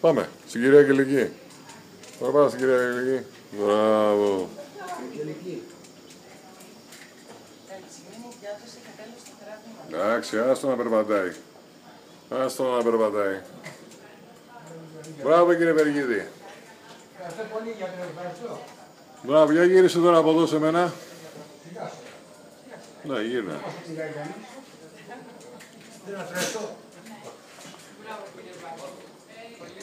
Πάμε, στην κυρία Αγγελική. Θα πάμε στην κυρία Αγγελική. Μπράβο. Εντάξει, άστο να περπατάει. Άστο να περπατάει. Μπράβο κύριε Βεργίδη. Μπράβο, για γύρισε τώρα από εδώ σε μένα. Ναι, γύρνα.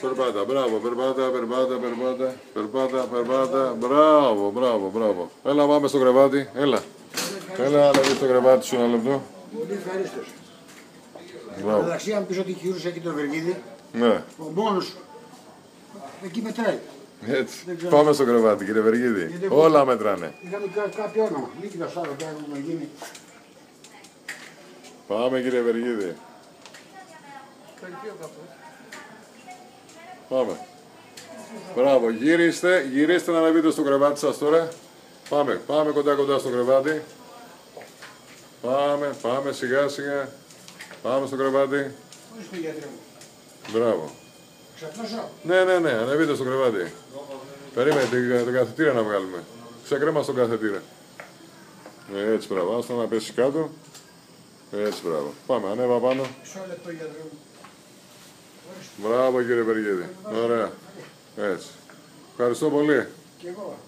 Περπάτα, μπράβο, περπάτα. Μπράβο. Έλα, πάμε στο κρεβάτι, έλα. Έλα, να δεις το κρεβάτι σου ένα λεπτό. Πολύ ευχαρίστως. Εντάξει, αν πεις ότι χειρούσε εκεί το Βεργίδι, ναι. ο μόνος εκεί μετράει. Έτσι. Πάμε στο κρεβάτι, κύριε Βεργίδη. Όλα μετράνε. Είχαμε κάποιο όνομα. Νίκητα Σάββα, και έχουμε γίνει. Πάμε, κύριε Βεργίδη. Πάμε. Μπράβο, γυρίστε να ανεβείτε στο κρεβάτι σας τώρα. Πάμε κοντά στο κρεβάτι. Πάμε σιγά. Πάμε στο κρεβάτι. Πώς το γιατρέ μου. Μπράβο. Ξαπνώσω. Ναι, ανεβείτε στο κρεβάτι. Περίμενε, το καθετήρα να βγάλουμε. Ξεκρέμα στον καθετήρα. Έτσι, μπράβο. Άστα να πέσει κάτω. Έτσι, μπράβο. Πάμε, ανέβα πάνω. Μισό λεπτό γιατρέ μου. Μπράβο, κύριε Βεργίδη. Ωραία. Έτσι. Ευχαριστώ πολύ. Και εγώ.